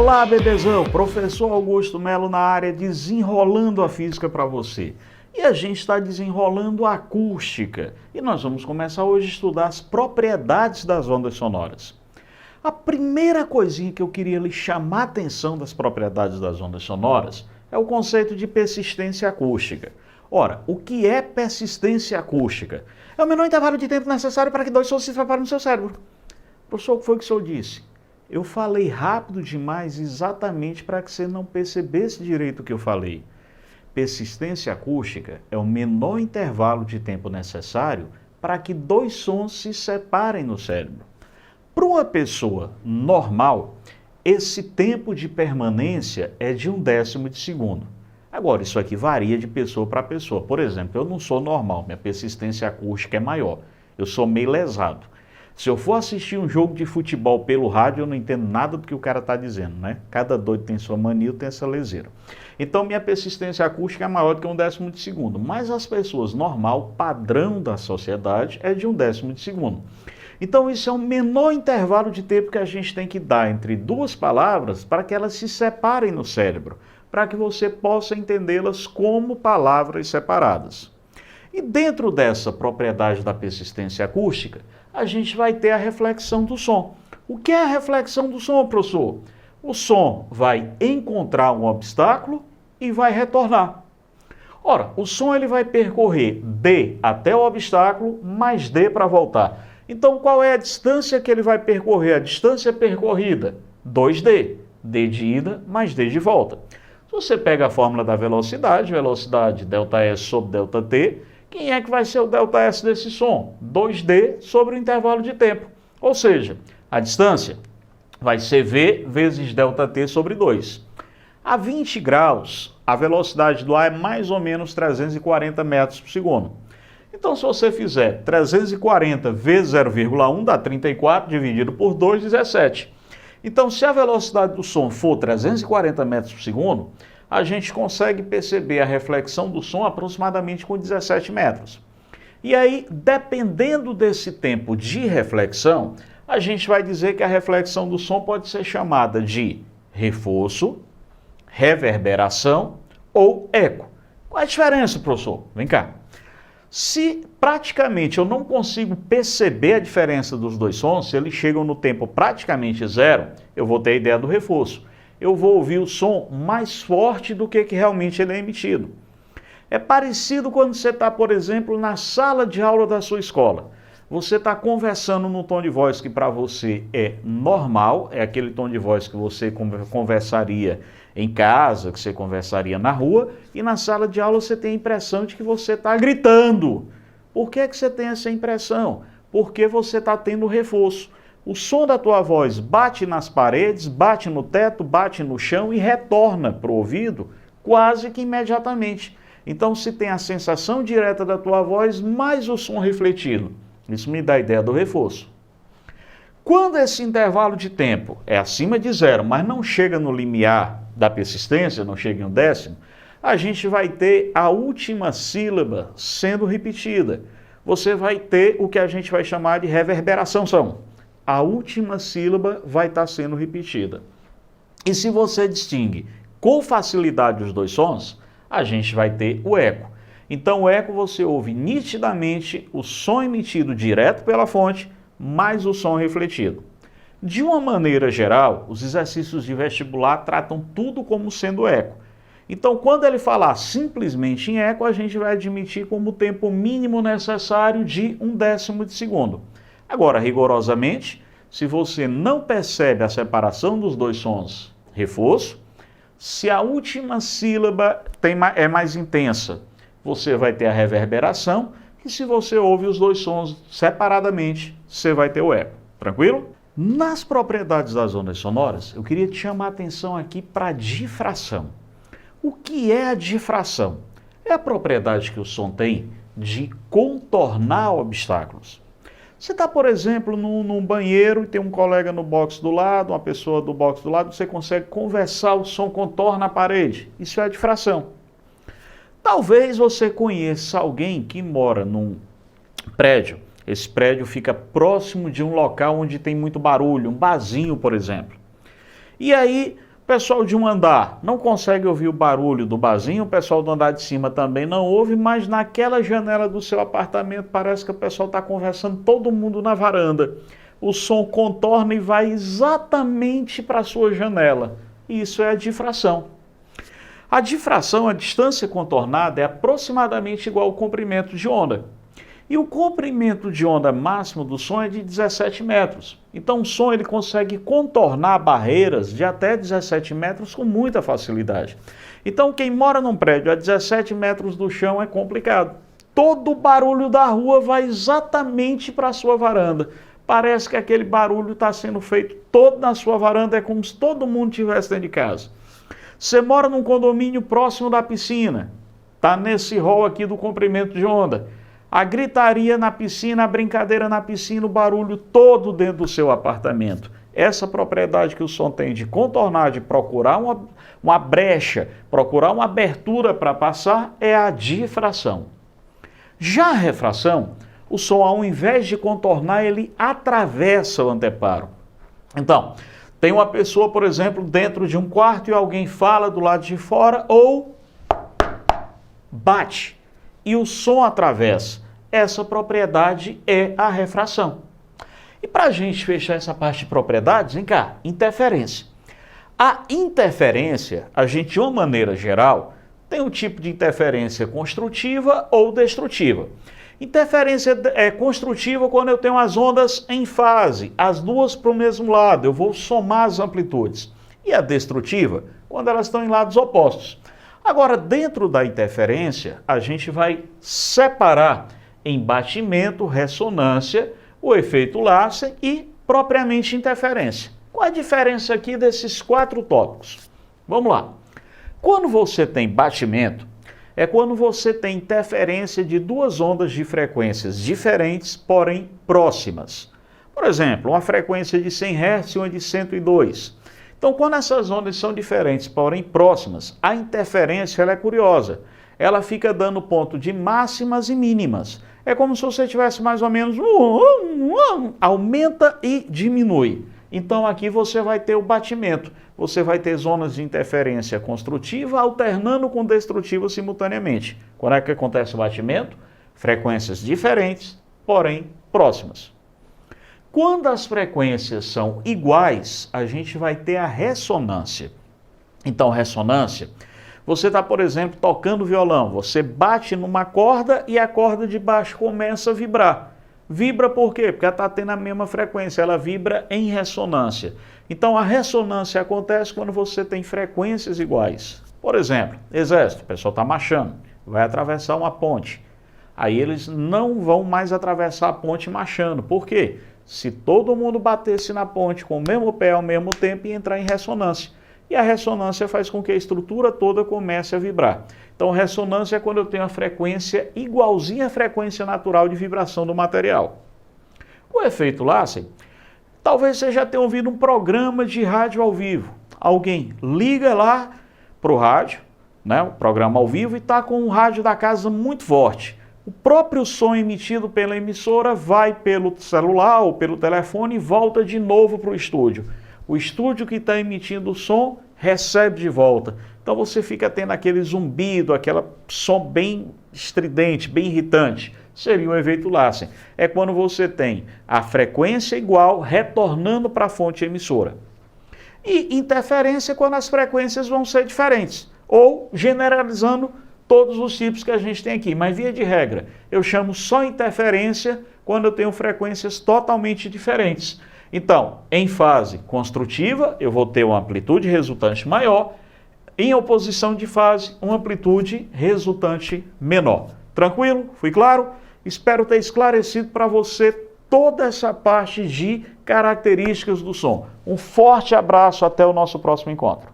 Olá, bebezão! Professor Augusto Melo na área, desenrolando a física para você. E a gente está desenrolando a acústica. E nós vamos começar hoje a estudar as propriedades das ondas sonoras. A primeira coisinha que eu queria lhe chamar a atenção das propriedades das ondas sonoras é o conceito de persistência acústica. Ora, o que é persistência acústica? É o menor intervalo de tempo necessário para que dois sons se preparem no seu cérebro. Professor, o que foi que o senhor disse? Eu falei rápido demais exatamente para que você não percebesse direito o que eu falei. Persistência acústica é o menor intervalo de tempo necessário para que dois sons se separem no cérebro. Para uma pessoa normal, esse tempo de permanência é de 1/10 de segundo. Agora, isso aqui varia de pessoa para pessoa. Por exemplo, eu não sou normal, minha persistência acústica é maior. Eu sou meio lesado. Se eu for assistir um jogo de futebol pelo rádio, eu não entendo nada do que o cara está dizendo, né? Cada doido tem sua mania, tem essa leseira. Então, minha persistência acústica é maior do que 1/10 de segundo. Mas as pessoas normal, padrão da sociedade, é de 1/10 de segundo. Então, isso é o menor intervalo de tempo que a gente tem que dar entre duas palavras para que elas se separem no cérebro, para que você possa entendê-las como palavras separadas. E dentro dessa propriedade da persistência acústica, a gente vai ter a reflexão do som. O que é a reflexão do som, professor? O som vai encontrar um obstáculo e vai retornar. Ora, o som ele vai percorrer D até o obstáculo, mais D para voltar. Então, qual é a distância que ele vai percorrer? A distância percorrida, 2D. D de ida mais D de volta. Se você pega a fórmula da velocidade ΔS sobre ΔT, quem é que vai ser o ΔS desse som? 2D sobre o intervalo de tempo. Ou seja, a distância vai ser V vezes ΔT sobre 2. A 20 graus, a velocidade do ar é mais ou menos 340 metros por segundo. Então, se você fizer 340 vezes 0,1, dá 34, dividido por 2, 17. Então, se a velocidade do som for 340 metros por segundo, a gente consegue perceber a reflexão do som aproximadamente com 17 metros. E aí, dependendo desse tempo de reflexão, a gente vai dizer que a reflexão do som pode ser chamada de reforço, reverberação ou eco. Qual é a diferença, professor? Vem cá. Se praticamente eu não consigo perceber a diferença dos dois sons, se eles chegam no tempo praticamente zero, eu vou ter a ideia do reforço. Eu vou ouvir o som mais forte do que realmente ele é emitido. É parecido quando você está, por exemplo, na sala de aula da sua escola. Você está conversando num tom de voz que para você é normal, é aquele tom de voz que você conversaria em casa, que você conversaria na rua, e na sala de aula você tem a impressão de que você está gritando. Por que você tem essa impressão? Porque você está tendo reforço. O som da tua voz bate nas paredes, bate no teto, bate no chão e retorna para o ouvido quase que imediatamente. Então, se tem a sensação direta da tua voz, mais o som refletido. Isso me dá a ideia do reforço. Quando esse intervalo de tempo é acima de zero, mas não chega no limiar da persistência, não chega em 1/10, a gente vai ter a última sílaba sendo repetida. Você vai ter o que a gente vai chamar de reverberação som. A última sílaba vai estar sendo repetida. E se você distingue com facilidade os dois sons, a gente vai ter o eco. Então, o eco você ouve nitidamente o som emitido direto pela fonte, mais o som refletido. De uma maneira geral, os exercícios de vestibular tratam tudo como sendo eco. Então, quando ele falar simplesmente em eco, a gente vai admitir como tempo mínimo necessário de 1/10 de segundo. Agora, rigorosamente, se você não percebe a separação dos dois sons, reforço, se a última sílaba é mais intensa, você vai ter a reverberação, e se você ouve os dois sons separadamente, você vai ter o eco. Tranquilo? Nas propriedades das ondas sonoras, eu queria te chamar a atenção aqui para a difração. O que é a difração? É a propriedade que o som tem de contornar obstáculos. Você está, por exemplo, num banheiro e tem um colega no box do lado, uma pessoa do box do lado, você consegue conversar, o som contorna a parede. Isso é a difração. Talvez você conheça alguém que mora num prédio. Esse prédio fica próximo de um local onde tem muito barulho, um barzinho, por exemplo. E aí, pessoal de um andar não consegue ouvir o barulho do barzinho, o pessoal do andar de cima também não ouve, mas naquela janela do seu apartamento parece que o pessoal está conversando, todo mundo na varanda. O som contorna e vai exatamente para a sua janela. Isso é a difração. A difração, a distância contornada, é aproximadamente igual ao comprimento de onda. E o comprimento de onda máximo do som é de 17 metros. Então o som ele consegue contornar barreiras de até 17 metros com muita facilidade. Então quem mora num prédio a 17 metros do chão é complicado. Todo o barulho da rua vai exatamente para a sua varanda. Parece que aquele barulho está sendo feito todo na sua varanda, é como se todo mundo estivesse dentro de casa. Você mora num condomínio próximo da piscina, está nesse rol aqui do comprimento de onda. A gritaria na piscina, a brincadeira na piscina, o barulho todo dentro do seu apartamento. Essa propriedade que o som tem de contornar, de procurar uma brecha, procurar uma abertura para passar, é a difração. Já a refração, o som, ao invés de contornar, ele atravessa o anteparo. Então, tem uma pessoa, por exemplo, dentro de um quarto e alguém fala do lado de fora ou bate e o som atravessa. Essa propriedade é a refração. E para a gente fechar essa parte de propriedades, vem cá, interferência. A interferência, a gente, de uma maneira geral, tem um tipo de interferência construtiva ou destrutiva. Interferência é construtiva quando eu tenho as ondas em fase, as duas para o mesmo lado, eu vou somar as amplitudes. E a destrutiva, quando elas estão em lados opostos. Agora, dentro da interferência, a gente vai separar em batimento, ressonância, o efeito Larsen e propriamente interferência. Qual a diferença aqui desses 4 tópicos? Vamos lá. Quando você tem batimento, é quando você tem interferência de duas ondas de frequências diferentes, porém próximas. Por exemplo, uma frequência de 100 Hz e uma de 102. Então, quando essas ondas são diferentes, porém próximas, a interferência ela é curiosa. Ela fica dando ponto de máximas e mínimas. É como se você tivesse mais ou menos aumenta e diminui. Então aqui você vai ter o batimento, você vai ter zonas de interferência construtiva alternando com destrutiva simultaneamente. Quando é que acontece o batimento? Frequências diferentes, porém próximas. Quando as frequências são iguais, a gente vai ter a ressonância. Então, ressonância, você está, por exemplo, tocando violão, você bate numa corda e a corda de baixo começa a vibrar. Vibra por quê? Porque ela está tendo a mesma frequência, ela vibra em ressonância. Então a ressonância acontece quando você tem frequências iguais. Por exemplo, exército, o pessoal está marchando, vai atravessar uma ponte. Aí eles não vão mais atravessar a ponte marchando. Por quê? Se todo mundo batesse na ponte com o mesmo pé ao mesmo tempo, ia entrar em ressonância. E a ressonância faz com que a estrutura toda comece a vibrar. Então, ressonância é quando eu tenho a frequência igualzinha à frequência natural de vibração do material. O efeito Larsen, talvez você já tenha ouvido um programa de rádio ao vivo. Alguém liga lá para o rádio, né, o programa ao vivo, e está com o rádio da casa muito forte. O próprio som emitido pela emissora vai pelo celular ou pelo telefone e volta de novo para o estúdio. O estúdio que está emitindo o som recebe de volta. Então você fica tendo aquele zumbido, aquele som bem estridente, bem irritante. Seria o efeito Larsen. É quando você tem a frequência igual retornando para a fonte emissora. E interferência quando as frequências vão ser diferentes. Ou generalizando todos os tipos que a gente tem aqui. Mas via de regra, eu chamo só interferência quando eu tenho frequências totalmente diferentes. Então, em fase construtiva, eu vou ter uma amplitude resultante maior. Em oposição de fase, uma amplitude resultante menor. Tranquilo? Fui claro? Espero ter esclarecido para você toda essa parte de características do som. Um forte abraço, até o nosso próximo encontro.